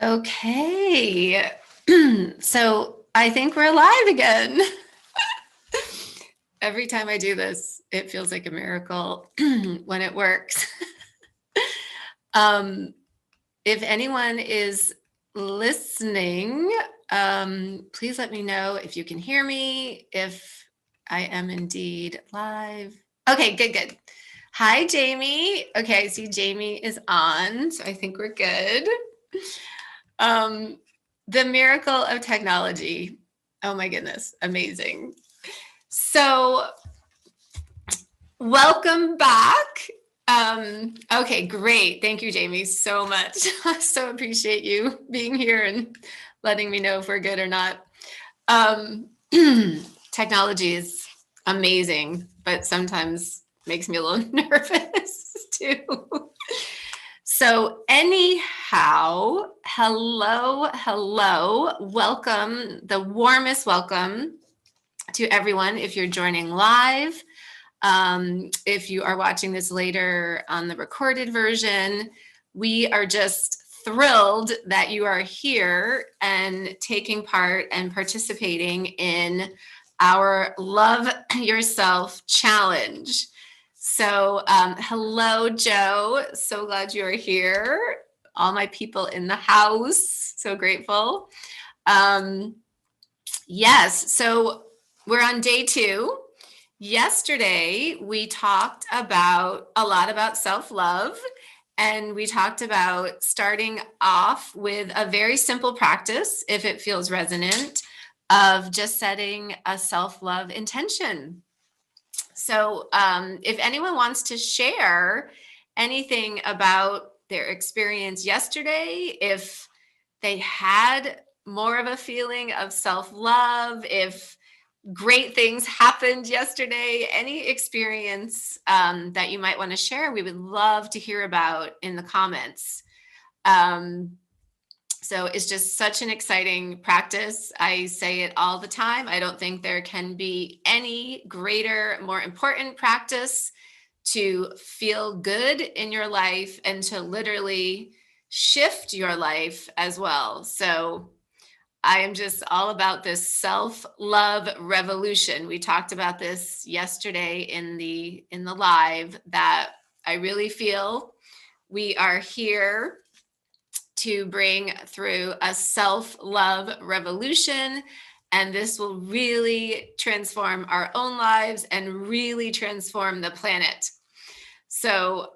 Okay. So I think we're live again. Every time I do this, it feels like a miracle when it works. um, if anyone is listening, please let me know if you can hear me, if I am indeed live. Okay, good. Hi, Jamie. Okay, I see Jamie is on, so I think we're good. Um, the miracle of technology. Oh my goodness, amazing. So, welcome back. Okay, great. Thank you, Jamie, so much. I so appreciate you being here and letting me know if we're good or not. Technology is amazing, but sometimes makes me a little nervous too. So anyhow, hello, welcome, the warmest welcome to everyone if you're joining live. If you are watching this later on the recorded version, we are just thrilled that you are here and taking part and participating in our Love Yourself Challenge. So, hello, Joe. So glad you are here. All my people in the house. So grateful. Yes. So we're on day 2. Yesterday, we talked about a lot about self-love, and we talked about starting off with a very simple practice, if it feels resonant, of just setting a self-love intention. So if anyone wants to share anything about their experience yesterday, if they had more of a feeling of self-love, if great things happened yesterday, any experience that you might want to share, we would love to hear about in the comments. So it's just such an exciting practice. I say it all the time. I don't think there can be any greater, more important practice to feel good in your life and to literally shift your life as well. So I am just all about this self-love revolution. We talked about this yesterday in the live, that I really feel we are here to bring through a self-love revolution, and this will really transform our own lives and really transform the planet. So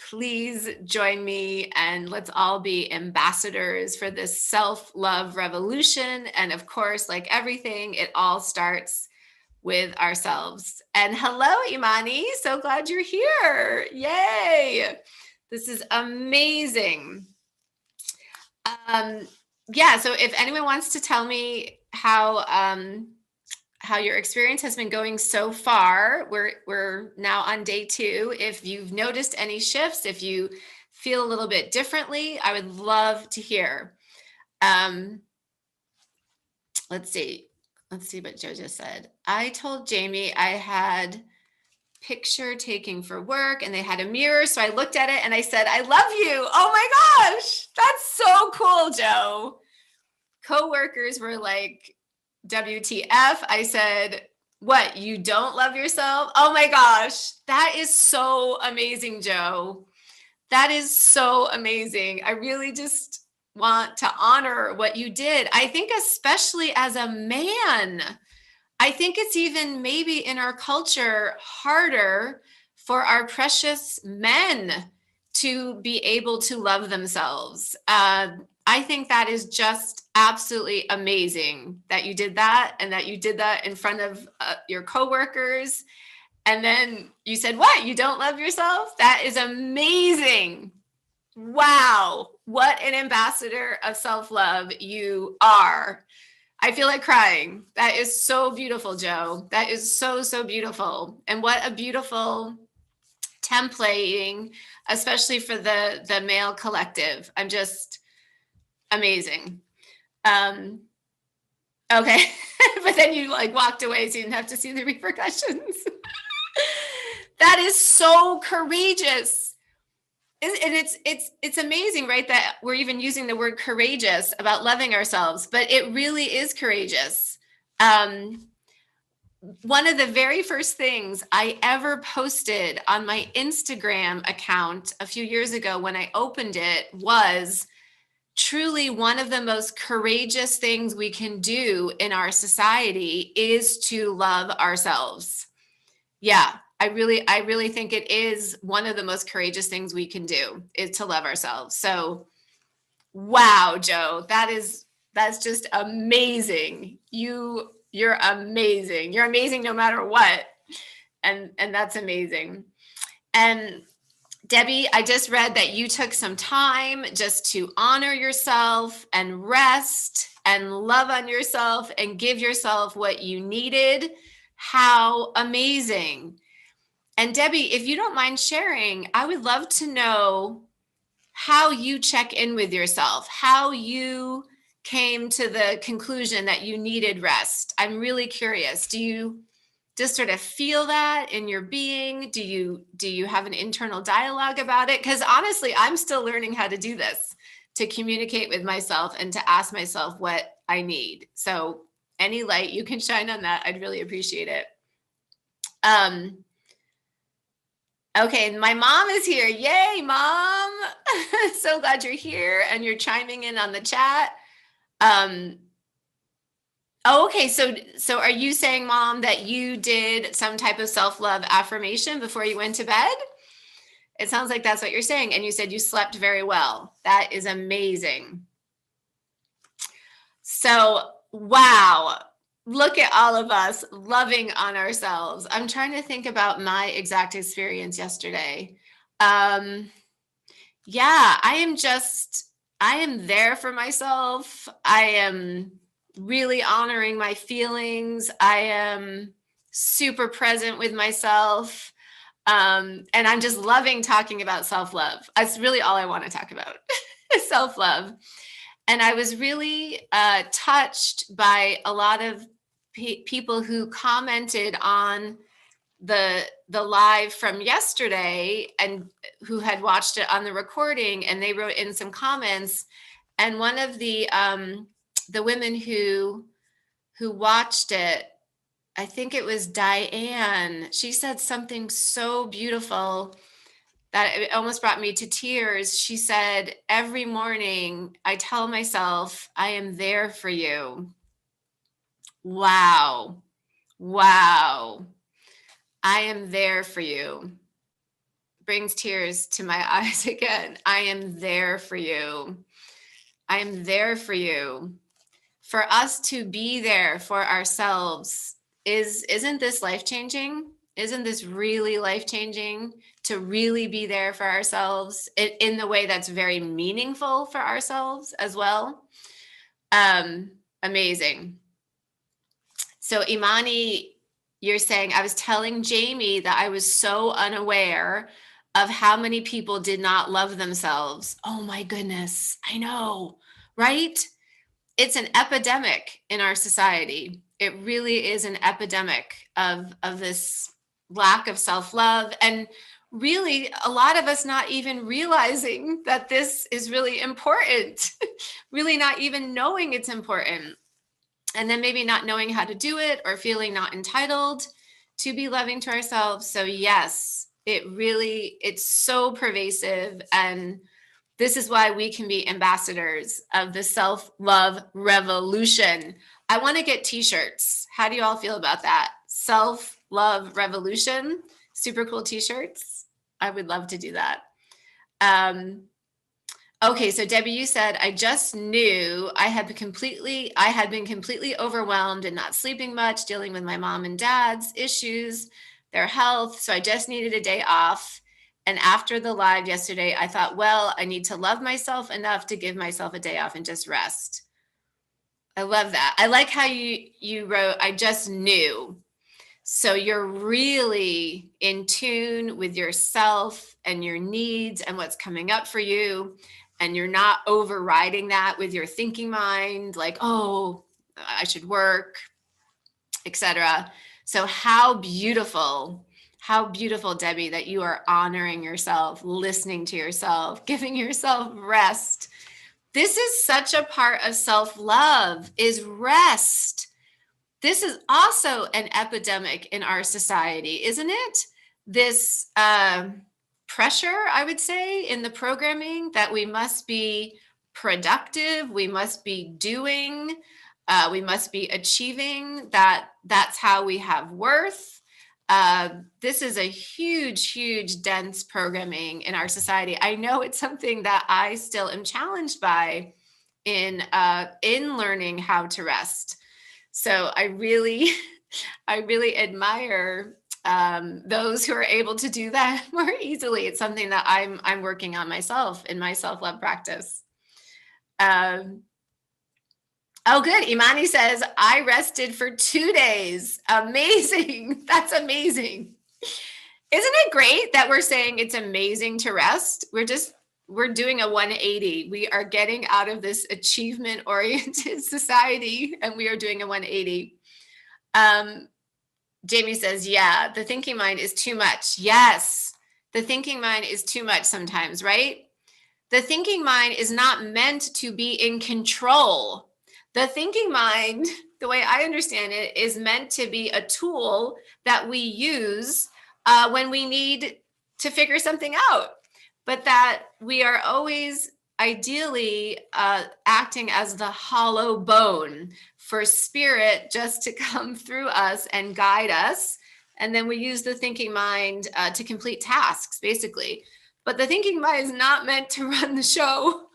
please join me and let's all be ambassadors for this self-love revolution. And of course, like everything, it all starts with ourselves. And hello, Imani. So glad you're here. Yay. This is amazing. Yeah, so if anyone wants to tell me how your experience has been going so far, we're now on day 2. If you've noticed any shifts, if you feel a little bit differently, I would love to hear. Let's see what Joe just said. I told Jamie I had picture taking for work and they had a mirror, so I looked at it and I said, I love you. Oh my gosh, that's so cool, Joe. Coworkers were like, WTF. I said, what, you don't love yourself? Oh my gosh, that is so amazing, Joe. That is so amazing. I really just want to honor what you did. I think especially as a man, I think it's even maybe in our culture harder for our precious men to be able to love themselves. I think that is just absolutely amazing that you did that, and that you did that in front of your coworkers. And then you said, what, you don't love yourself? That is amazing. Wow. What an ambassador of self-love you are. I feel like crying. That is so beautiful, Joe. That is so, so beautiful. And what a beautiful templating, especially for the male collective. I'm just amazing. Okay. But then you like walked away so you didn't have to see the repercussions. That is so courageous. And it's amazing, right? That we're even using the word courageous about loving ourselves, but it really is courageous. One of the very first things I ever posted on my Instagram account a few years ago when I opened it was truly one of the most courageous things we can do in our society is to love ourselves. Yeah, I really think it is one of the most courageous things we can do is to love ourselves. So, wow, Joe, that's just amazing. You're amazing. You're amazing no matter what. And that's amazing. And Debbie, I just read that you took some time just to honor yourself and rest and love on yourself and give yourself what you needed. How amazing. And Debbie, if you don't mind sharing, I would love to know how you check in with yourself, how you came to the conclusion that you needed rest. I'm really curious. Do you just sort of feel that in your being? Do you have an internal dialogue about it? Because honestly, I'm still learning how to do this, to communicate with myself and to ask myself what I need. So any light you can shine on that, I'd really appreciate it. Okay, my mom is here. Yay, mom. So glad you're here and you're chiming in on the chat. Oh, okay. So are you saying, mom, that you did some type of self-love affirmation before you went to bed? It sounds like that's what you're saying. And you said you slept very well. That is amazing. So, wow. Look at all of us loving on ourselves. I'm trying to think about my exact experience yesterday. Yeah, I am there for myself. I am really honoring my feelings. I am super present with myself. And I'm just loving talking about self-love. That's really all I want to talk about, self-love. And I was really touched by a lot of people who commented on the live from yesterday and who had watched it on the recording, and they wrote in some comments. And one of the women who watched it, I think it was Diane, she said something so beautiful that it almost brought me to tears. She said, every morning I tell myself I am there for you. Wow. Wow. I am there for you. Brings tears to my eyes again. I am there for you. I am there for you. For us to be there for ourselves isn't this life-changing? Isn't this really life-changing to really be there for ourselves in the way that's very meaningful for ourselves as well? Amazing. So Imani, you're saying, I was telling Jamie that I was so unaware of how many people did not love themselves. Oh my goodness, I know, right? It's an epidemic in our society. It really is an epidemic of this lack of self-love, and really a lot of us not even realizing that this is really important, really not even knowing it's important. And then maybe not knowing how to do it or feeling not entitled to be loving to ourselves. So yes, it's so pervasive. And this is why we can be ambassadors of the self-love revolution. I want to get t-shirts. How do you all feel about that? Self-love revolution, super cool t-shirts. I would love to do that. Okay, so Debbie, you said, I just knew I had been completely overwhelmed and not sleeping much, dealing with my mom and dad's issues, their health. So I just needed a day off. And after the live yesterday, I thought, well, I need to love myself enough to give myself a day off and just rest. I love that. I like how you wrote, I just knew. So you're really in tune with yourself and your needs and what's coming up for you. And you're not overriding that with your thinking mind, like, oh, I should work, etc. So how beautiful How beautiful, Debbie, that you are honoring yourself, listening to yourself, giving yourself rest. This is such a part of self-love, is rest. This is also an epidemic in our society, isn't it? This pressure, I would say, in the programming that we must be productive, we must be doing, we must be achieving, that's how we have worth. This is a huge, huge, dense programming in our society. I know it's something that I still am challenged by in learning how to rest. So I really, I really admire those who are able to do that more easily. It's something that I'm working on myself in my self-love practice. Um, oh, good. Imani says, I rested for 2 days. Amazing. That's amazing. Isn't it great that we're saying it's amazing to rest? We're doing a 180. We are getting out of this achievement oriented society and we are doing a 180. Jamie says, yeah, the thinking mind is too much. Yes, the thinking mind is too much sometimes, right? The thinking mind is not meant to be in control. The thinking mind, the way I understand it, is meant to be a tool that we use when we need to figure something out, but that we are always ideally acting as the hollow bone for spirit just to come through us and guide us. And then we use the thinking mind to complete tasks, basically. But the thinking mind is not meant to run the show.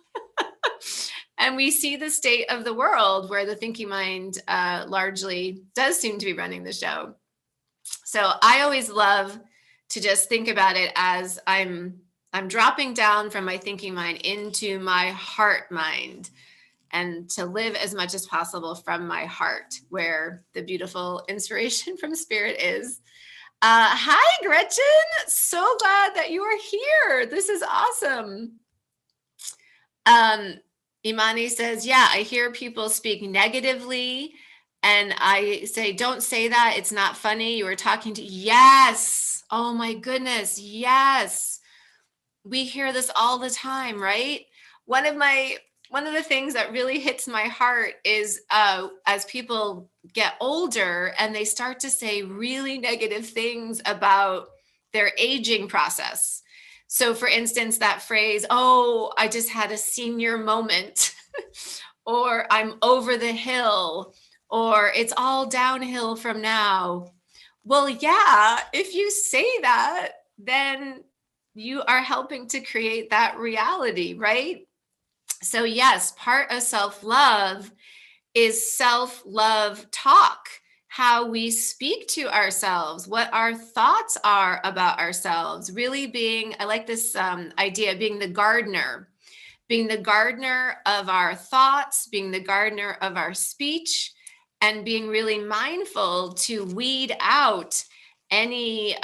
And we see the state of the world where the thinking mind largely does seem to be running the show. So I always love to just think about it as I'm dropping down from my thinking mind into my heart mind, and to live as much as possible from my heart, where the beautiful inspiration from spirit is. Hi, Gretchen. So glad that you are here. This is awesome. Imani says, yeah, I hear people speak negatively and I say, don't say that. It's not funny. You were talking to, yes. Oh my goodness. Yes. We hear this all the time, right? One of the things that really hits my heart is as people get older and they start to say really negative things about their aging process. So for instance, that phrase, oh, I just had a senior moment, or I'm over the hill, or it's all downhill from now. Well, yeah, if you say that, then you are helping to create that reality, right? So yes, part of self-love is self-love talk, how we speak to ourselves, what our thoughts are about ourselves, really being, I like this idea, being the gardener of our thoughts, being the gardener of our speech, and being really mindful to weed out any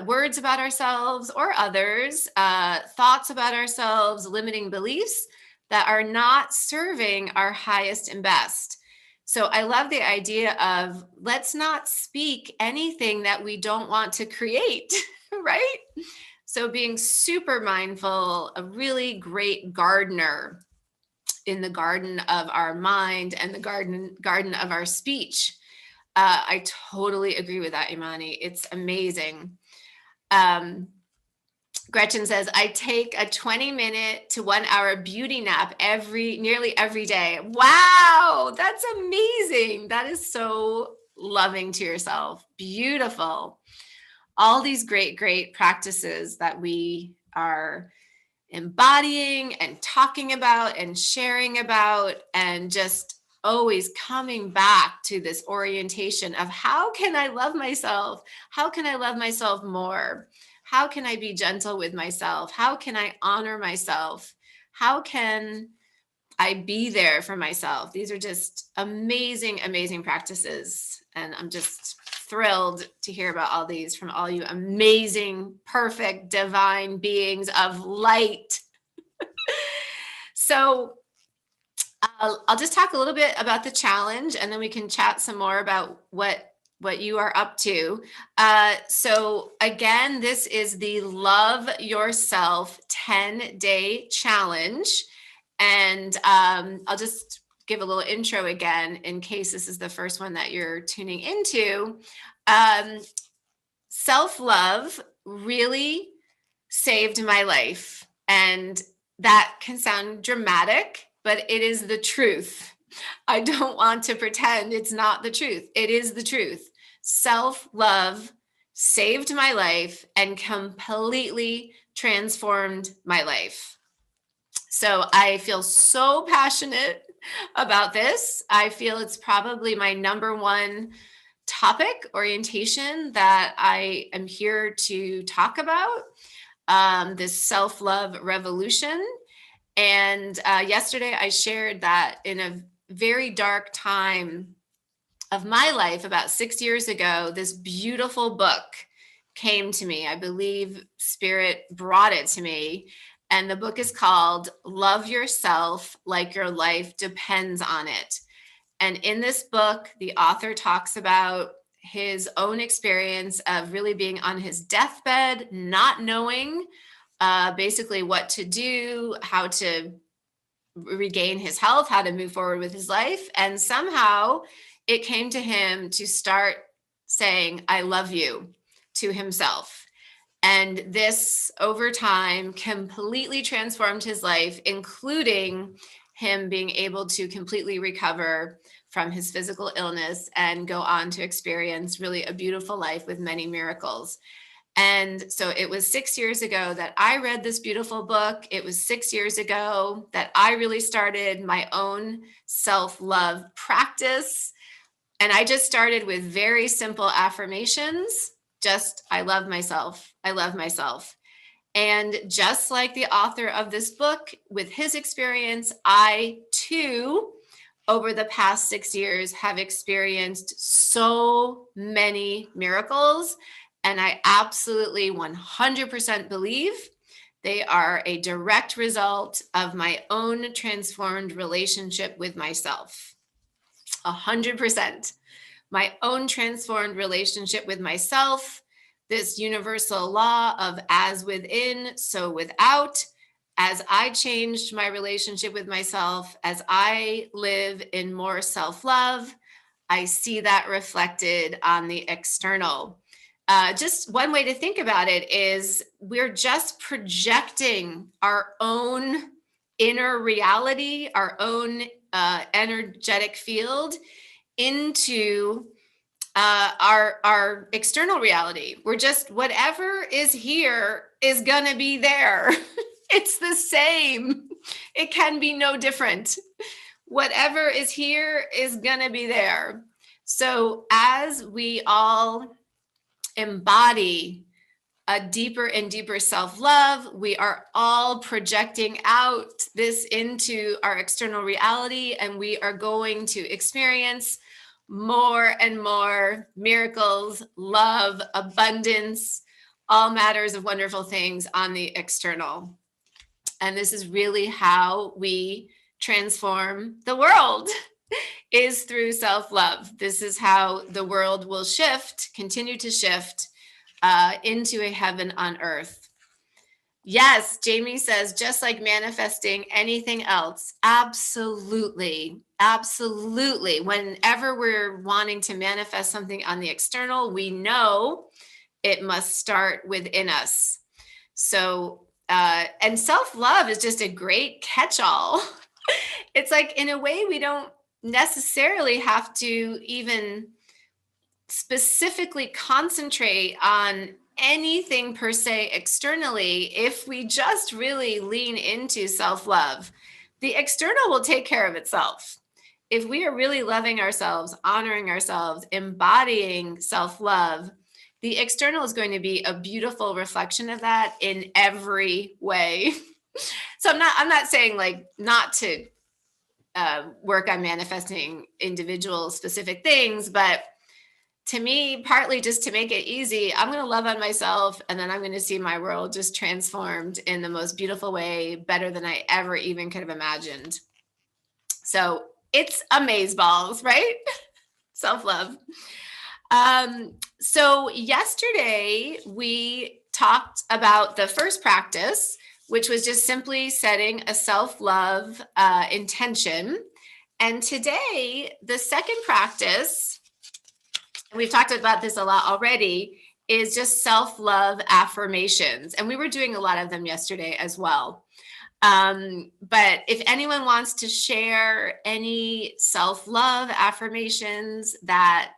words about ourselves or others, thoughts about ourselves, limiting beliefs that are not serving our highest and best. So I love the idea of let's not speak anything that we don't want to create, right? So being super mindful, a really great gardener in the garden of our mind and the garden of our speech. I totally agree with that, Imani. It's amazing. Gretchen says, I take a 20-minute to 1 hour beauty nap nearly every day. Wow, that's amazing. That is so loving to yourself. Beautiful. All these great, great practices that we are embodying and talking about and sharing about, and just always coming back to this orientation of how can I love myself? How can I love myself more? How can I be gentle with myself? How can I honor myself? How can I be there for myself? These are just amazing, amazing practices. And I'm just thrilled to hear about all these from all you amazing, perfect, divine beings of light. So I'll just talk a little bit about the challenge, and then we can chat some more about what what you are up to. So again, this is the Love Yourself 10-day challenge. And I'll just give a little intro again in case this is the first one that you're tuning into. Self-love really saved my life. And that can sound dramatic, but it is the truth. I don't want to pretend it's not the truth. It is the truth. Self-love saved my life and completely transformed my life. So I feel so passionate about this. I feel it's probably my number one topic orientation that I am here to talk about, this self-love revolution. And yesterday I shared that in a very dark time of my life, about 6 years ago, this beautiful book came to me. I believe Spirit brought it to me. And the book is called Love Yourself Like Your Life Depends on It. And in this book, the author talks about his own experience of really being on his deathbed, not knowing basically what to do, how to regain his health, how to move forward with his life. And somehow it came to him to start saying, I love you to himself. And this over time completely transformed his life, including him being able to completely recover from his physical illness and go on to experience really a beautiful life with many miracles. And so it was 6 years ago that I read this beautiful book. It was 6 years ago that I really started my own self-love practice. And I just started with very simple affirmations. Just, I love myself. I love myself. And just like the author of this book, with his experience, I too, over the past 6 years, have experienced so many miracles. And I absolutely 100% believe they are a direct result of my own transformed relationship with myself. 100%. My own transformed relationship with myself, this universal law of as within, so without. As I changed my relationship with myself, as I live in more self-love, I see that reflected on the external. Just one way to think about it is we're just projecting our own inner reality, our own energetic field into our external reality. We're just, whatever is here is gonna be there. It's the same. It can be no different. Whatever is here is gonna be there. So as we all embody a deeper and deeper self-love, we are all projecting out this into our external reality, and we are going to experience more and more miracles, love, abundance, all matters of wonderful things on the external. And this is really how we transform the world, is through self-love. This is how the world will shift, continue to shift into a heaven on earth. Yes, Jamie says, just like manifesting anything else. Absolutely. Absolutely. Whenever we're wanting to manifest something on the external, we know it must start within us. So, and self-love is just a great catch-all. It's like, in a way, we don't necessarily have to even specifically concentrate on anything per se externally. If we just really lean into self-love, the external will take care of itself. If we are really loving ourselves, honoring ourselves, embodying self-love, the external is going to be a beautiful reflection of that in every way. So I'm not saying like not to work on manifesting individual specific things, but to me, partly just to make it easy, I'm going to love on myself, and then I'm going to see my world just transformed in the most beautiful way, better than I ever even could have imagined. So it's amazeballs, right? Self-love. So yesterday we talked about the first practice, which was just simply setting a self-love intention. And today, the second practice, we've talked about this a lot already, is just self-love affirmations. And we were doing a lot of them yesterday as well. But if anyone wants to share any self-love affirmations that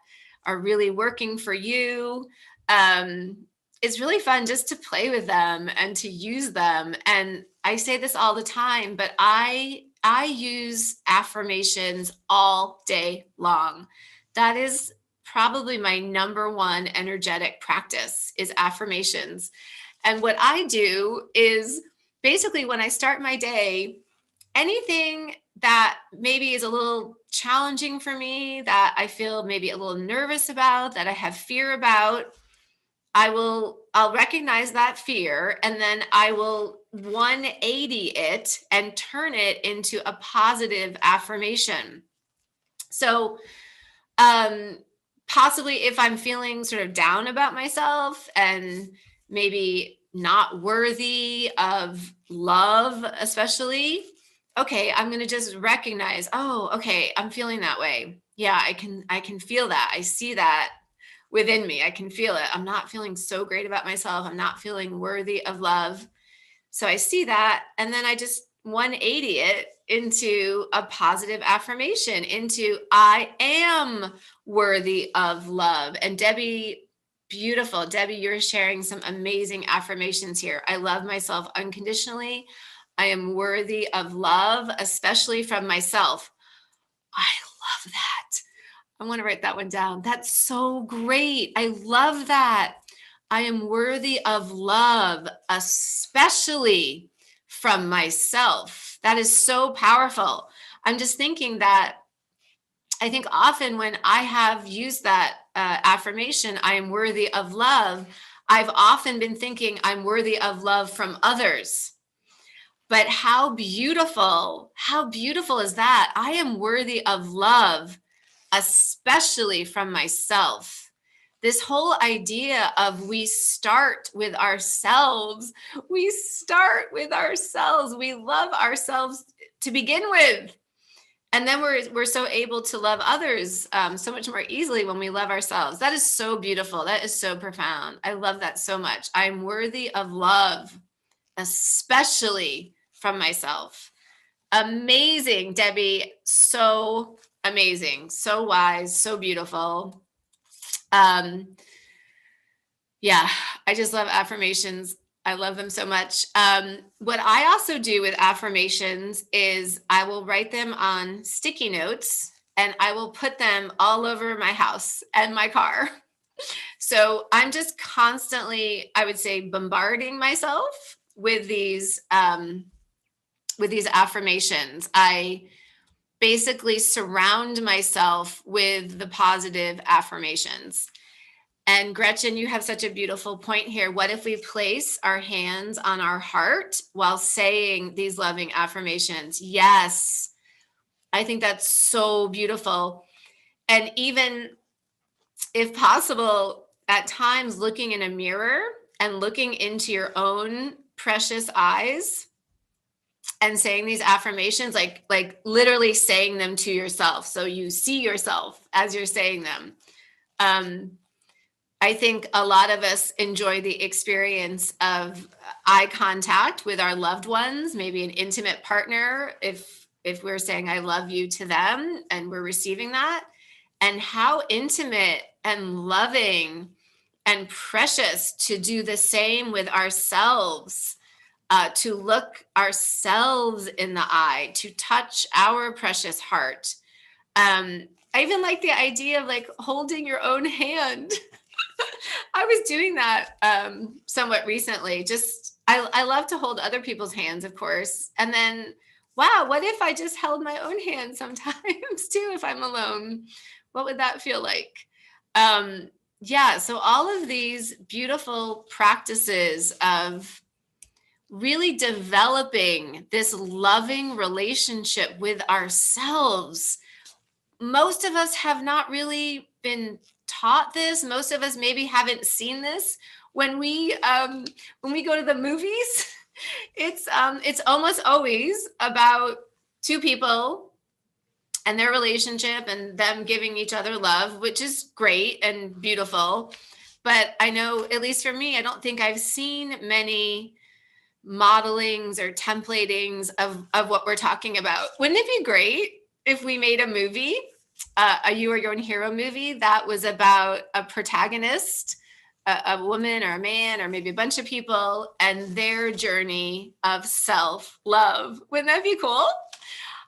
are really working for you, it's really fun just to play with them and to use them. And I say this all the time, but I use affirmations all day long. That is probably my number one energetic practice is affirmations. And what I do is basically when I start my day, anything that maybe is a little challenging for me, that I feel maybe a little nervous about, that I have fear about, I'll recognize that fear and then I will 180 it and turn it into a positive affirmation. So um possibly if I'm feeling sort of down about myself and maybe not worthy of love, especially, okay, I'm going to just recognize, oh, okay, I'm feeling that way. Yeah, I can feel that. I see that within me. I can feel it. I'm not feeling so great about myself. I'm not feeling worthy of love. So I see that. And then I just 180 it into a positive affirmation, into I am worthy of love. And Debbie, beautiful. Debbie, you're sharing some amazing affirmations here. I love myself unconditionally. I am worthy of love, especially from myself. I love that. I want to write that one down. That's so great. I love that. I am worthy of love, especially from myself. That is so powerful. I'm just thinking that I think often when I have used that affirmation, I am worthy of love, I've often been thinking I'm worthy of love from others. But how beautiful is that? I am worthy of love, especially from myself. This whole idea of we start with ourselves. We start with ourselves. We love ourselves to begin with. And then we're so able to love others so much more easily when we love ourselves. That is so beautiful. That is so profound. I love that so much. I'm worthy of love, especially from myself. Amazing, Debbie. So amazing, so wise, so beautiful. Yeah, I just love affirmations. I love them so much. What I also do with affirmations is I will write them on sticky notes and I will put them all over my house and my car. So I'm just constantly, I would say, bombarding myself with these affirmations. I basically surround myself with the positive affirmations. And Gretchen, you have such a beautiful point here. What if we place our hands on our heart while saying these loving affirmations? Yes, I think that's so beautiful. And even if possible, at times looking in a mirror and looking into your own precious eyes and saying these affirmations, like literally saying them to yourself. So you see yourself as you're saying them. I think a lot of us enjoy the experience of eye contact with our loved ones, maybe an intimate partner, if we're saying I love you to them and we're receiving that. And how intimate and loving and precious to do the same with ourselves, to look ourselves in the eye, to touch our precious heart. I even like the idea of like holding your own hand. I was doing that somewhat recently. Just I love to hold other people's hands, of course. And then, wow, what if I just held my own hand sometimes too, if I'm alone? What would that feel like? Yeah, so all of these beautiful practices of really developing this loving relationship with ourselves. Most of us have not really been taught this. Most of us maybe haven't seen this when we go to the movies. It's almost always about two people and their relationship and them giving each other love, which is great and beautiful. But I know, at least for me, I don't think I've seen many modelings or templatings of what we're talking about. Wouldn't it be great if we made a movie, a You Are Your Own Hero movie that was about a protagonist, a woman or a man or maybe a bunch of people and their journey of self-love? Wouldn't that be cool?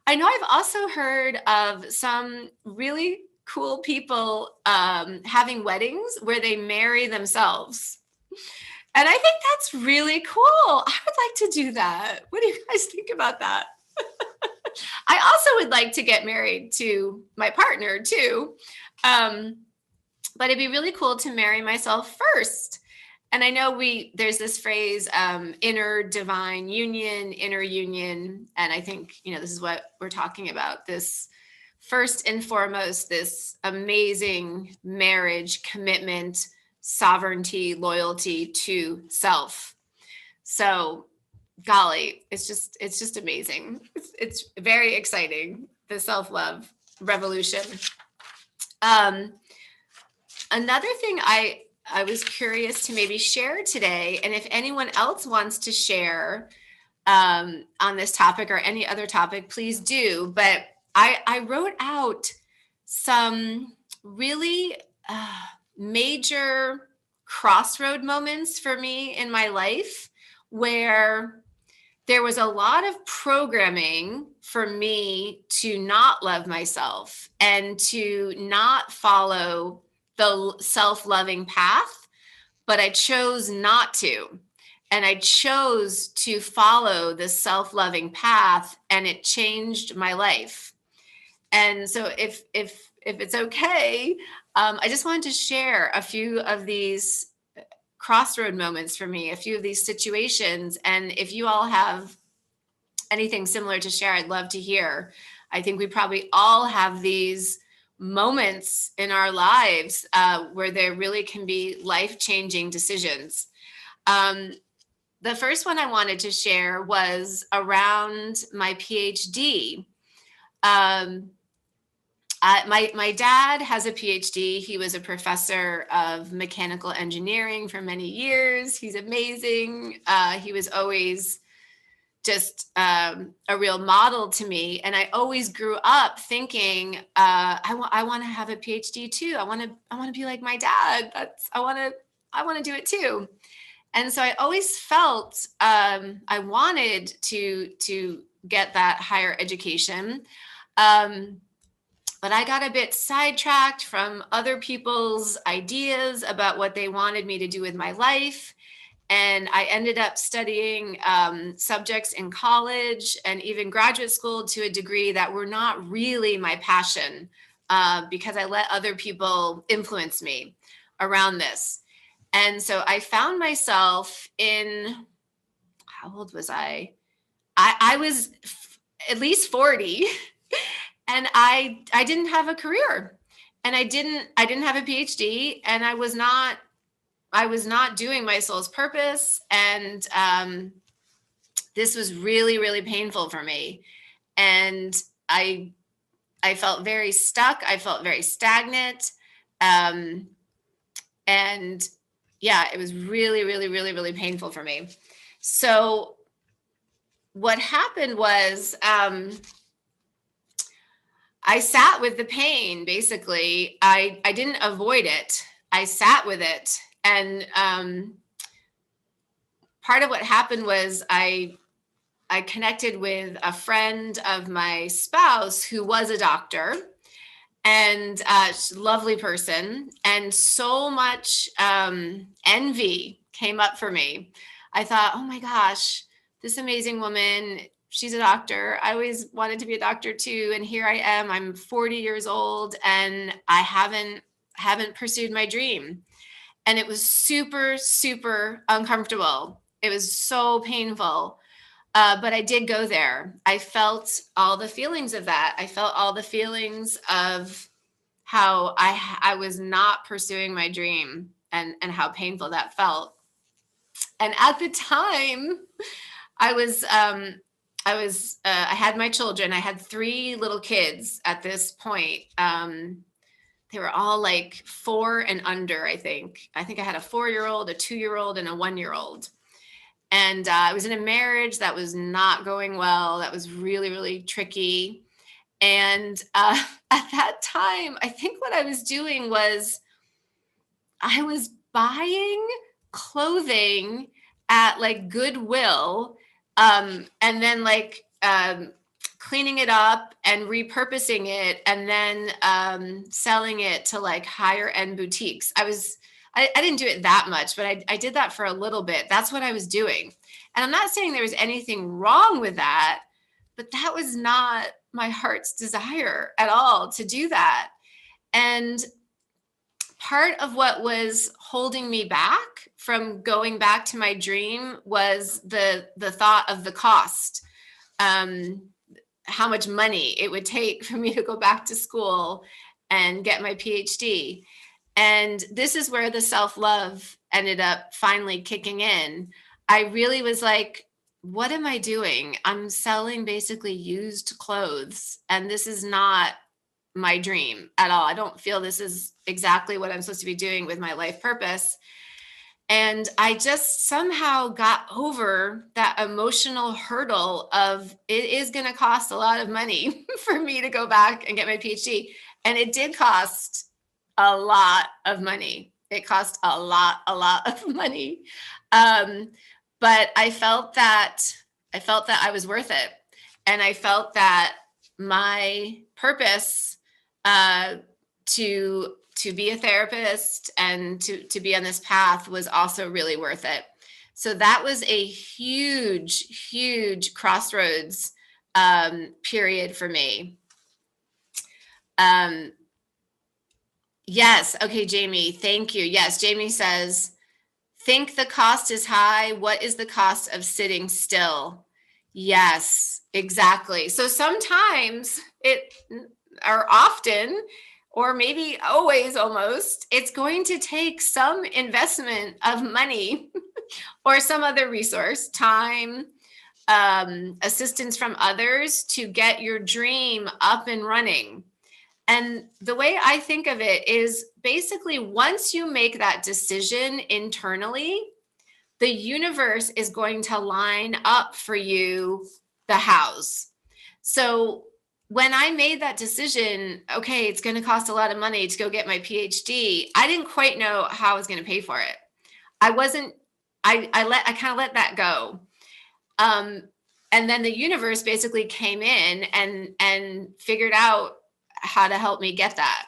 I know I've also heard of some really cool people having weddings where they marry themselves. And I think that's really cool. I would like to do that. What do you guys think about that? I also would like to get married to my partner too. But it'd be really cool to marry myself first. And I know there's this phrase, inner divine union, inner union. And I think, this is what we're talking about. This first and foremost, this amazing marriage commitment, sovereignty, loyalty to self. So golly, it's just amazing. It's very exciting. The self-love revolution. Another thing I was curious to maybe share today, and if anyone else wants to share on this topic or any other topic, please do. But I wrote out some really major crossroad moments for me in my life where there was a lot of programming for me to not love myself and to not follow the self-loving path, but I chose not to. And I chose to follow the self-loving path, and it changed my life. And so if it's okay, I just wanted to share a few of these crossroad moments for me, a few of these situations. And if you all have anything similar to share, I'd love to hear. I think we probably all have these moments in our lives where there really can be life-changing decisions. The first one I wanted to share was around my PhD. My dad has a PhD. He was a professor of mechanical engineering for many years. He's amazing. He was always just a real model to me. And I always grew up thinking, I want to have a PhD too. I want to be like my dad. I want to do it too. And so I always felt I wanted to get that higher education. But I got a bit sidetracked from other people's ideas about what they wanted me to do with my life. And I ended up studying subjects in college and even graduate school to a degree that were not really my passion because I let other people influence me around this. And so I found myself in, how old was I? I was at least 40 and I didn't have a career and I didn't have a PhD and I was not doing my soul's purpose. And this was really, really painful for me. And I felt very stuck. I felt very stagnant. And yeah, it was really, really, really, really painful for me. So what happened was I sat with the pain, basically. I didn't avoid it. I sat with it. And part of what happened was I connected with a friend of my spouse who was a doctor, and lovely person, and so much envy came up for me. I thought, oh my gosh, this amazing woman, she's a doctor. I always wanted to be a doctor too, and here I am. I'm 40 years old, and I haven't pursued my dream. And it was super, super uncomfortable. It was so painful. But I did go there. I felt all the feelings of that. I felt all the feelings of how I was not pursuing my dream, and how painful that felt. And at the time, I was I had my children. I had 3 little kids at this point. They were all like 4 and under, I think. I think I had a 4-year-old, a 2-year-old, and a 1-year-old. And I was in a marriage that was not going well. That was really, really tricky. And at that time, I think what I was doing was I was buying clothing at like Goodwill, and then like cleaning it up and repurposing it, and then selling it to like higher end boutiques. I didn't do it that much, but I did that for a little bit. That's what I was doing. And I'm not saying there was anything wrong with that, but that was not my heart's desire at all to do that. And part of what was holding me back from going back to my dream was the thought of the cost, how much money it would take for me to go back to school and get my PhD. And this is where the self-love ended up finally kicking in. I really was like, what am I doing? I'm selling basically used clothes, and this is not my dream at all. I don't feel this is exactly what I'm supposed to be doing with my life purpose. And I just somehow got over that emotional hurdle of it is going to cost a lot of money for me to go back and get my PhD. And it did cost a lot of money. It cost a lot of money. But I felt that I was worth it. And I felt that my purpose to be a therapist and to be on this path was also really worth it. So that was a huge crossroads period for me. Yes. Okay, Jamie, thank you. Yes, Jamie says, think the cost is high. What is the cost of sitting still? Yes, exactly. So sometimes or often, or maybe always almost, it's going to take some investment of money or some other resource, time, assistance from others to get your dream up and running. And the way I think of it is basically once you make that decision internally, the universe is going to line up for you the hows. So when I made that decision, okay, it's going to cost a lot of money to go get my PhD, I didn't quite know how I was going to pay for it. I kind of let that go. And then the universe basically came in and figured out how to help me get that.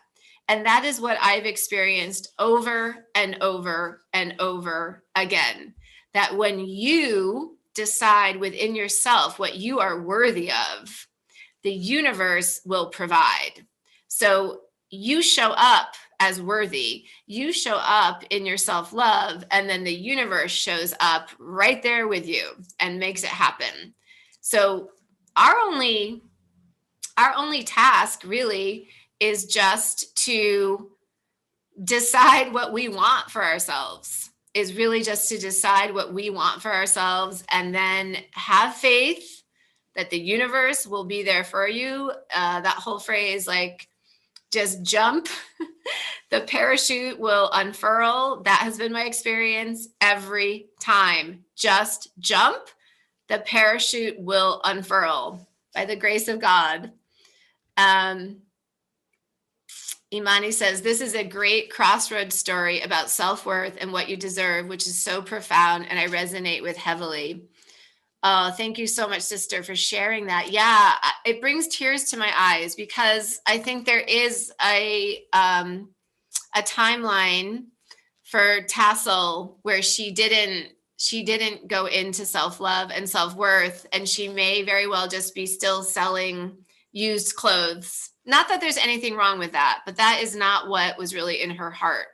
And that is what I've experienced over and over and over again. That when you decide within yourself what you are worthy of, the universe will provide. So you show up as worthy, you show up in your self-love, and then the universe shows up right there with you and makes it happen. So our only task really is just to decide what we want for ourselves, is really just to decide what we want for ourselves, and then have faith that the universe will be there for you. That whole phrase, like, just jump, the parachute will unfurl. That has been my experience every time. Just jump, the parachute will unfurl by the grace of God. Imani says, this is a great crossroads story about self-worth and what you deserve, which is so profound, and I resonate with heavily. Oh, thank you so much, sister, for sharing that. Yeah, it brings tears to my eyes because I think there is a timeline for Tassel where she didn't go into self-love and self-worth, and she may very well just be still selling used clothes. Not that there's anything wrong with that, but that is not what was really in her heart.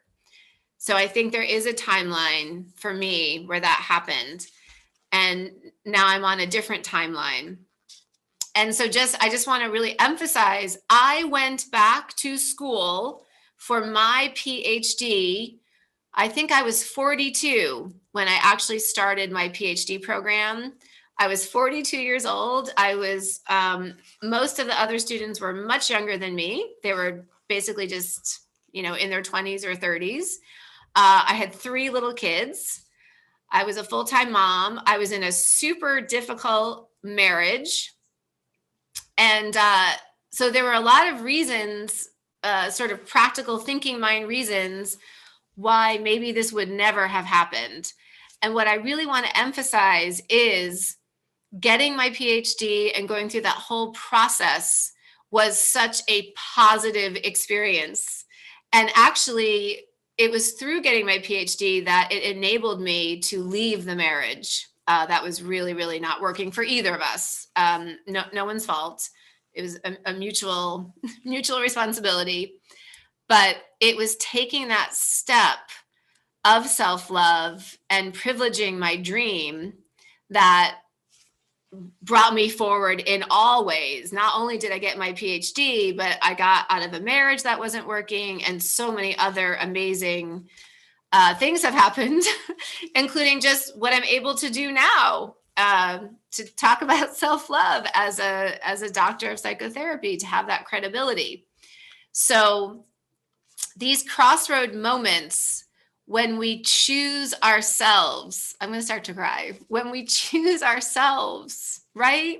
So I think there is a timeline for me where that happened. And now I'm on a different timeline. And so I just want to really emphasize, I went back to school for my PhD, I think I was 42 when I actually started my PhD program. I was 42 years old. I was, most of the other students were much younger than me. They were basically just, in their 20s or 30s. I had 3 little kids. I was a full-time mom. I was in a super difficult marriage. And so there were a lot of reasons, sort of practical thinking mind reasons why maybe this would never have happened. And what I really want to emphasize is getting my PhD and going through that whole process was such a positive experience. And actually, it was through getting my PhD that it enabled me to leave the marriage. That was really, really not working for either of us. No one's fault. It was a mutual responsibility. But it was taking that step of self-love and privileging my dream that brought me forward in all ways. Not only did I get my PhD, but I got out of a marriage that wasn't working, and so many other amazing things have happened, including just what I'm able to do now, to talk about self-love as a doctor of psychotherapy, to have that credibility. So these crossroad moments, when we choose ourselves, I'm going to start to cry. When we choose ourselves, right?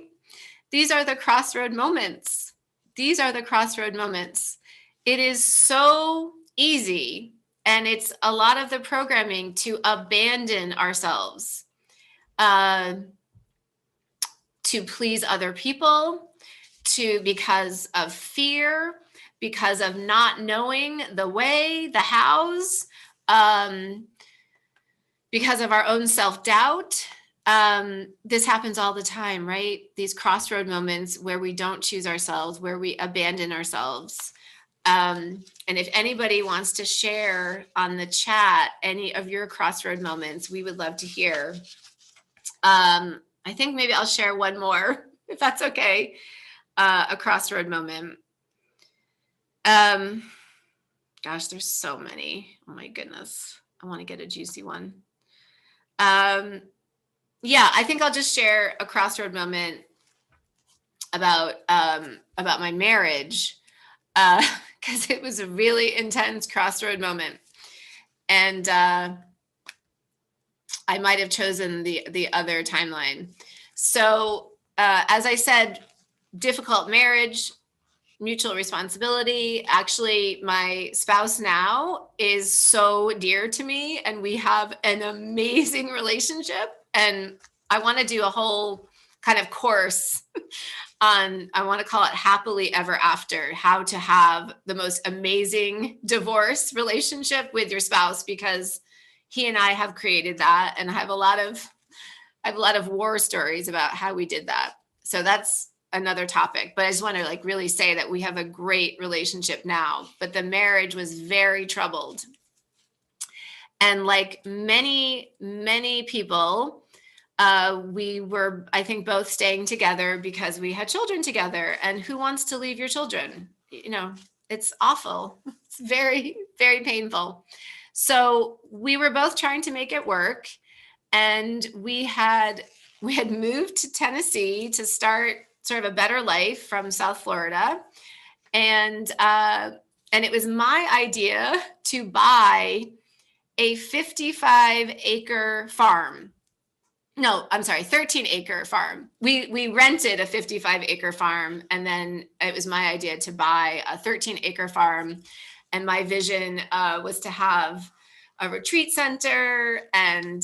These are the crossroad moments. These are the crossroad moments. It is so easy, and it's a lot of the programming, to abandon ourselves, to please other people, because of fear, because of not knowing the way, the hows, because of our own self-doubt. This happens all the time, right? These crossroad moments where we don't choose ourselves, where we abandon ourselves. And if anybody wants to share on the chat any of your crossroad moments, we would love to hear. I think maybe I'll share one more, if that's okay. A crossroad moment. Gosh, there's so many. Oh my goodness. I want to get a juicy one. Yeah, I think I'll just share a crossroad moment about my marriage, because it was a really intense crossroad moment. And I might have chosen the other timeline. So as I said, difficult marriage, mutual responsibility. Actually, my spouse now is so dear to me, and we have an amazing relationship. And I want to do a whole kind of course on, I want to call it happily ever after, how to have the most amazing divorce relationship with your spouse, because he and I have created that. And I have a lot of war stories about how we did that. So that's another topic, but I just want to really say that we have a great relationship now, but the marriage was very troubled. And like many, many people, we were, I think, both staying together because we had children together. And who wants to leave your children? It's awful. It's very, very painful. So we were both trying to make it work. And we had moved to Tennessee to start sort of a better life from South Florida. And it was my idea to buy a 55-acre farm. No, I'm sorry, 13-acre farm. We rented a 55-acre farm, and then it was my idea to buy a 13-acre farm. And my vision was to have a retreat center and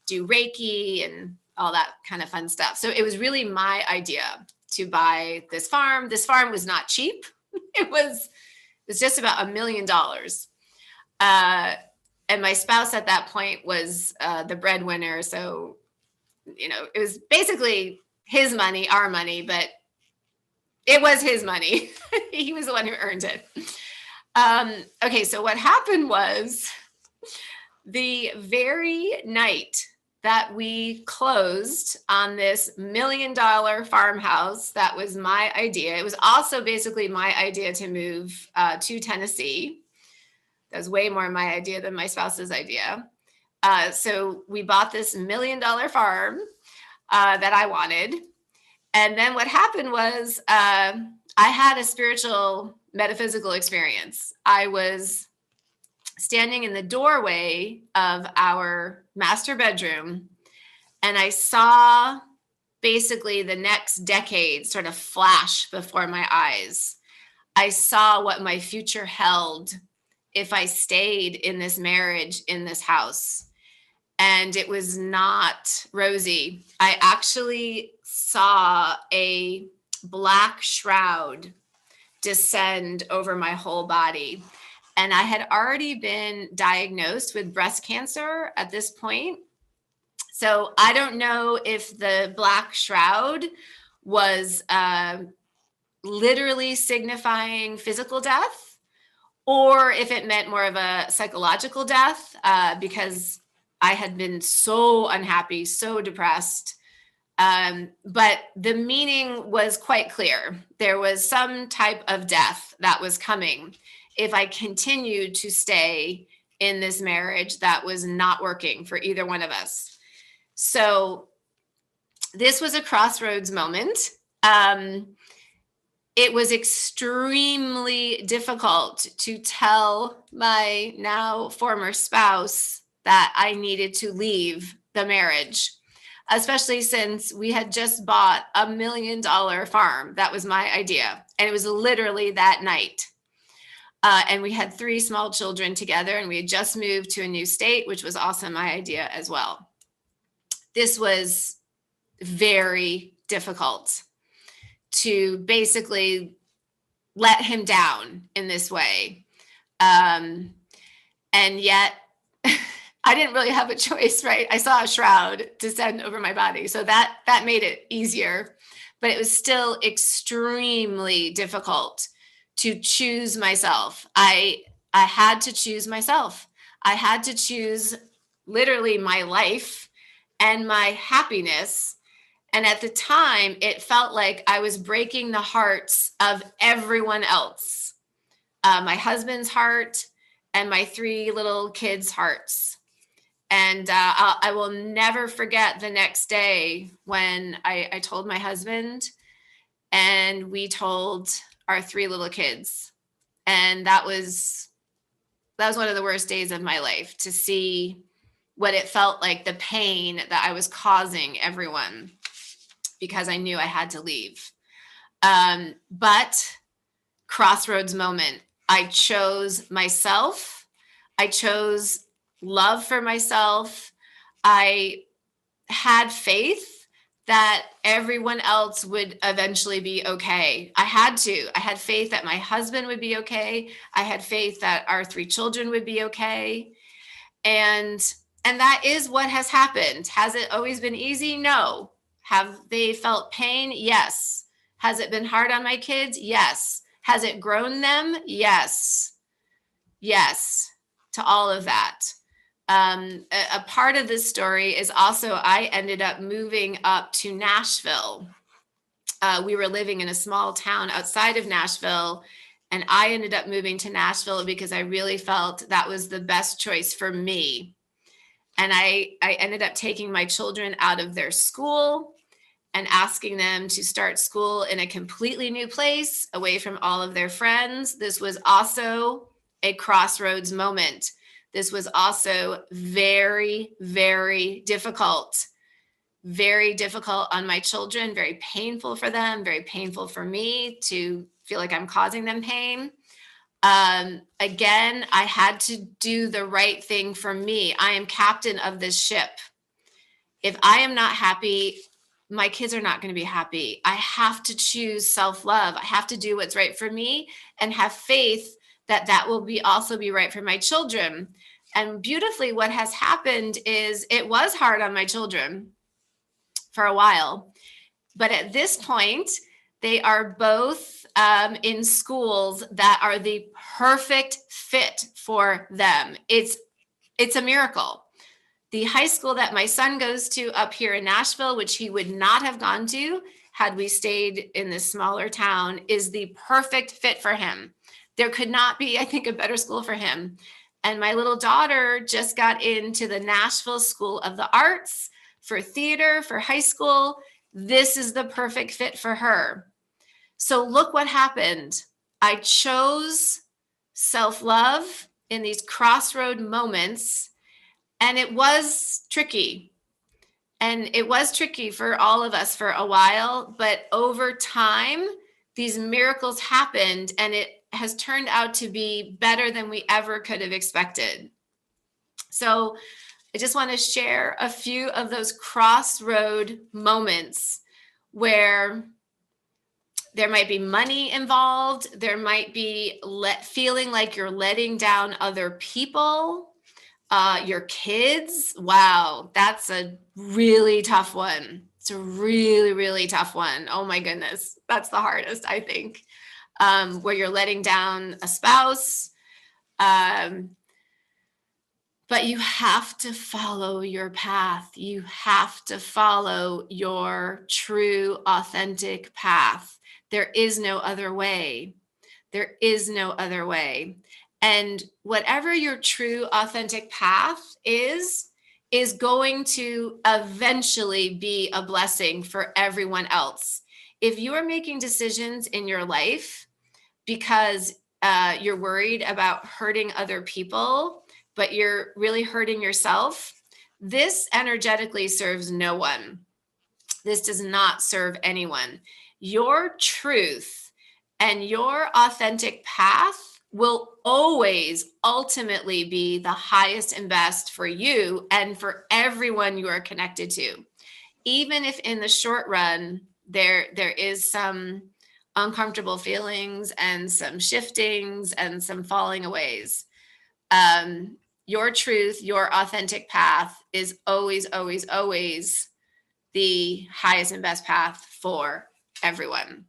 do Reiki and all that kind of fun stuff. So it was really my idea to buy this farm. This farm was not cheap. It was just about $1 million. And my spouse at that point was the breadwinner. So, it was basically his money, our money, but it was his money. He was the one who earned it. Okay, so what happened was, the very night that we closed on this $1 million farmhouse, that was my idea. It was also basically my idea to move to Tennessee. That was way more my idea than my spouse's idea. So we bought this $1 million farm that I wanted. And then what happened was I had a spiritual metaphysical experience. I was standing in the doorway of our master bedroom, and I saw basically the next decade sort of flash before my eyes. I saw what my future held if I stayed in this marriage, in this house. And it was not rosy. I actually saw a black shroud descend over my whole body. And I had already been diagnosed with breast cancer at this point. So I don't know if the black shroud was literally signifying physical death, or if it meant more of a psychological death, because I had been so unhappy, so depressed. But the meaning was quite clear. There was some type of death that was coming if I continued to stay in this marriage that was not working for either one of us. So this was a crossroads moment. It was extremely difficult to tell my now former spouse that I needed to leave the marriage, especially since we had just bought $1 million farm. That was my idea. And it was literally that night. And we had 3 small children together, and we had just moved to a new state, which was also my idea as well. This was very difficult to basically let him down in this way. And yet I didn't really have a choice, right? I saw a shroud descend over my body. So that made it easier, but it was still extremely difficult to choose myself. I had to choose myself. I had to choose literally my life and my happiness. And at the time, it felt like I was breaking the hearts of everyone else, my husband's heart and my 3 little kids' hearts. And I will never forget the next day when I told my husband, and we told our 3 little kids. And that was one of the worst days of my life, to see what it felt like, the pain that I was causing everyone, because I knew I had to leave. But crossroads moment, I chose myself. I chose love for myself. I had faith that everyone else would eventually be okay. I had faith that my husband would be okay. I had faith that our 3 children would be okay. And that is what has happened. Has it always been easy? No. Have they felt pain? Yes. Has it been hard on my kids? Yes. Has it grown them? Yes. Yes, to all of that. A part of this story is also I ended up moving up to Nashville. We were living in a small town outside of Nashville, and I ended up moving to Nashville because I really felt that was the best choice for me. And I ended up taking my children out of their school and asking them to start school in a completely new place, away from all of their friends. This was also a crossroads moment. This was also very, very difficult on my children, very painful for them, very painful for me to feel like I'm causing them pain. Again, I had to do the right thing for me. I am captain of this ship. If I am not happy, my kids are not going to be happy. I have to choose self-love. I have to do what's right for me and have faith that that will also be right for my children. And beautifully, what has happened is it was hard on my children for a while. But at this point, they are both in schools that are the perfect fit for them. It's a miracle. The high school that my son goes to up here in Nashville, which he would not have gone to had we stayed in this smaller town, is the perfect fit for him. There could not be, I think, a better school for him. And my little daughter just got into the Nashville School of the Arts for theater, for high school. This is the perfect fit for her. So look what happened. I chose self-love in these crossroad moments, and it was tricky. And it was tricky for all of us for a while, but over time, these miracles happened, and it has turned out to be better than we ever could have expected. So I just want to share a few of those crossroad moments where there might be money involved. There might be feeling like you're letting down other people, your kids. Wow, that's a really tough one. It's a really, really tough one. Oh my goodness, that's the hardest, I think, where you're letting down a spouse. But you have to follow your path. You have to follow your true, authentic path. There is no other way. There is no other way. And whatever your true, authentic path is going to eventually be a blessing for everyone else. If you are making decisions in your life because you're worried about hurting other people, but you're really hurting yourself, this energetically serves no one. This does not serve anyone. Your truth and your authentic path will always ultimately be the highest and best for you and for everyone you are connected to. Even if in the short run, there is some uncomfortable feelings and some shiftings and some falling aways. Your truth, your authentic path is always, always, always the highest and best path for everyone.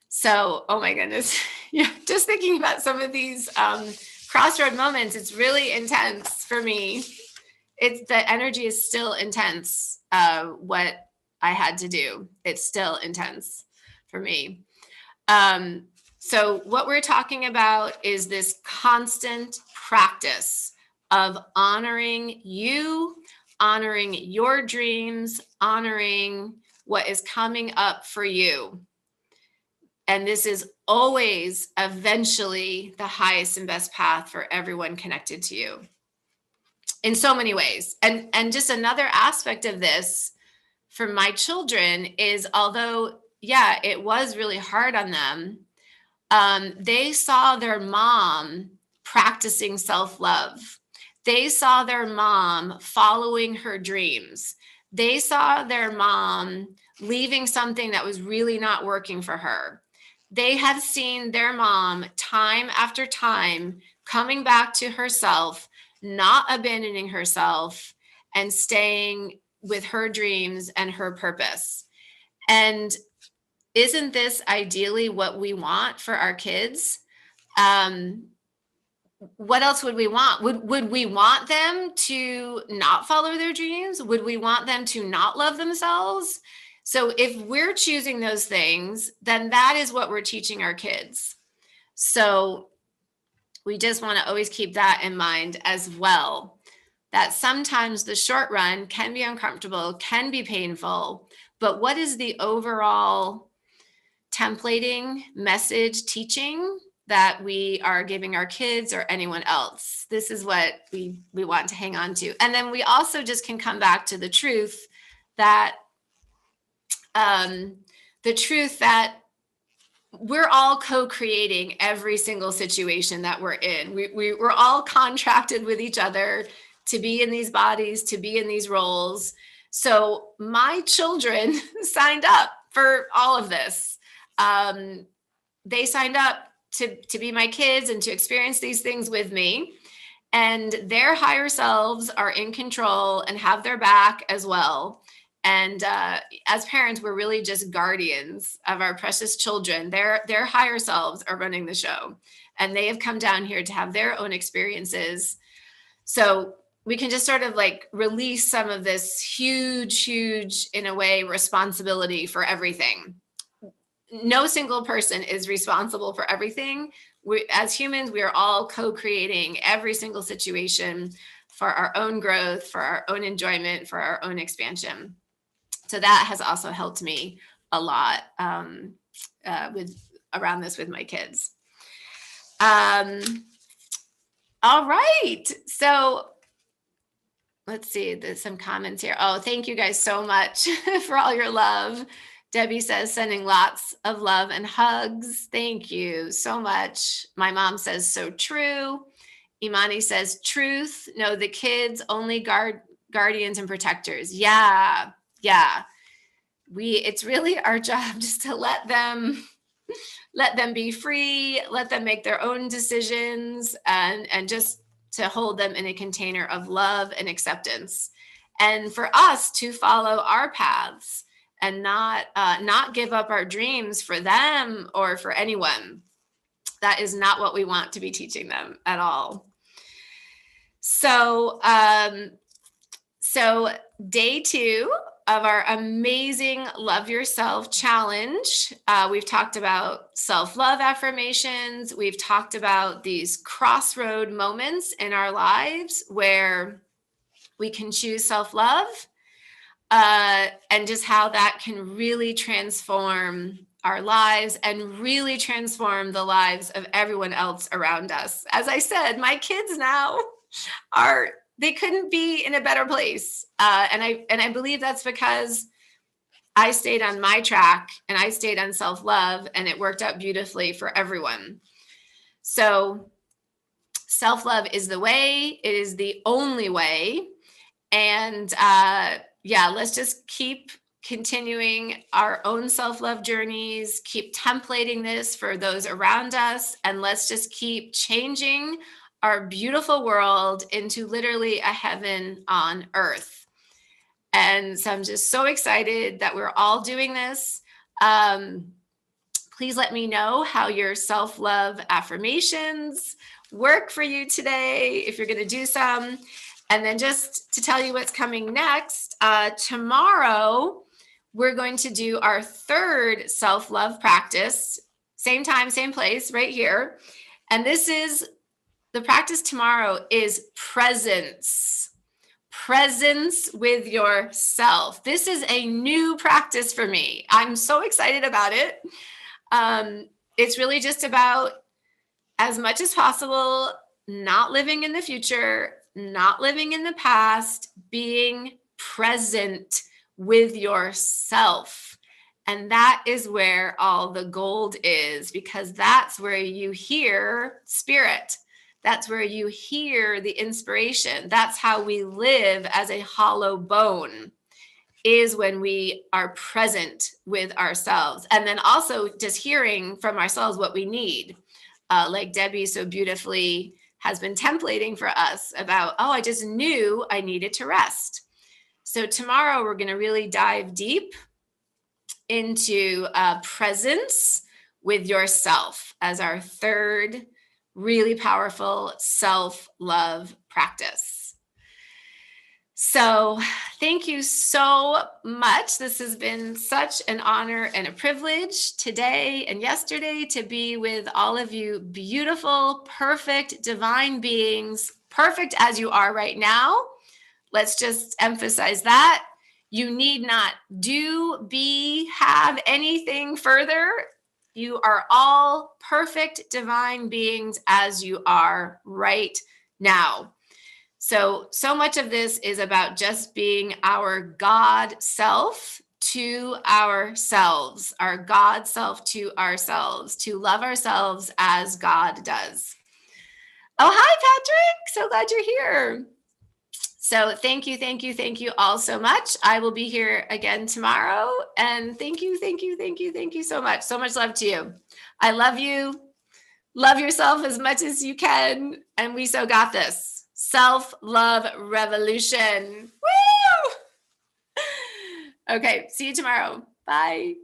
So, oh my goodness. Yeah, just thinking about some of these crossroad moments, it's really intense for me. The energy is still intense. What I had to do, it's still intense for me. So what we're talking about is this constant practice of honoring you, honoring your dreams, honoring what is coming up for you. And this is always eventually the highest and best path for everyone connected to you in so many ways. And just another aspect of this for my children is, although, yeah, it was really hard on them, they saw their mom practicing self-love. They saw their mom following her dreams. They saw their mom leaving something that was really not working for her. They have seen their mom time after time coming back to herself, not abandoning herself, and staying with her dreams and her purpose. And isn't this ideally what we want for our kids? What else would we want? Would we want them to not follow their dreams? Would we want them to not love themselves? So if we're choosing those things, then that is what we're teaching our kids. So we just want to always keep that in mind as well, that sometimes the short run can be uncomfortable, can be painful, but what is the overall templating, message, teaching that we are giving our kids or anyone else? This is what we want to hang on to. And then we also just can come back to the truth that we're all co-creating every single situation that we're in. We're all contracted with each other to be in these bodies, to be in these roles. So my children signed up for all of this. They signed up to be my kids and to experience these things with me. And their higher selves are in control and have their back as well. And as parents, we're really just guardians of our precious children. Their higher selves are running the show, and they have come down here to have their own experiences. So we can just sort of like release some of this huge, in a way, responsibility for everything. no single person is responsible for everything. As humans, we are all co-creating every single situation for our own growth, for our own enjoyment, for our own expansion. So that has also helped me a lot with around this with my kids. All right. So let's see, there's some comments here. Oh, thank you guys so much for all your love. Debbie says, sending lots of love and hugs. Thank you so much. My mom says, so true. Imani says, truth. No, the kids, only guardians and protectors. Yeah. Yeah. It's really our job just to let them be free, let them make their own decisions, and just to hold them in a container of love and acceptance. And for us to follow our paths and not give up our dreams for them or for anyone. That is not what we want to be teaching them at all. So, day 2 of our amazing Love Yourself challenge. We've talked about self-love affirmations. We've talked about these crossroad moments in our lives where we can choose self-love, and just how that can really transform our lives and really transform the lives of everyone else around us. As I said, my kids now they couldn't be in a better place. And I believe that's because I stayed on my track and I stayed on self-love, and it worked out beautifully for everyone. So self-love is the way. It is the only way. And let's just keep continuing our own self-love journeys, keep templating this for those around us, and let's just keep changing our beautiful world into literally a heaven on earth. And so I'm just so excited that we're all doing this. Please let me know how your self-love affirmations work for you today, if you're going to do some. And then just to tell you what's coming next, tomorrow, we're going to do our 3rd self-love practice, same time, same place, right here. And the practice tomorrow is presence. Presence with yourself. This is a new practice for me. I'm so excited about it. It's really just about, as much as possible, not living in the future, not living in the past, being present with yourself. And that is where all the gold is, because that's where you hear spirit. That's where you hear the inspiration. That's how we live as a hollow bone, is when we are present with ourselves. And then also just hearing from ourselves what we need. Like Debbie so beautifully has been templating for us about, I just knew I needed to rest. So tomorrow we're going to really dive deep into presence with yourself as our 3rd really powerful self-love practice. So thank you so much. This has been such an honor and a privilege today and yesterday to be with all of you beautiful, perfect, divine beings, perfect as you are right now. Let's just emphasize that. You need not do, be, have anything further. You are all perfect divine beings as you are right now. So much of this is about just being our God self to ourselves, our God self to ourselves, to love ourselves as God does. Oh, hi, Patrick. So glad you're here. So thank you all so much. I will be here again tomorrow. And thank you so much. So much love to you. I love you. Love yourself as much as you can. And we so got this. Self-love revolution. Woo! Okay, see you tomorrow. Bye.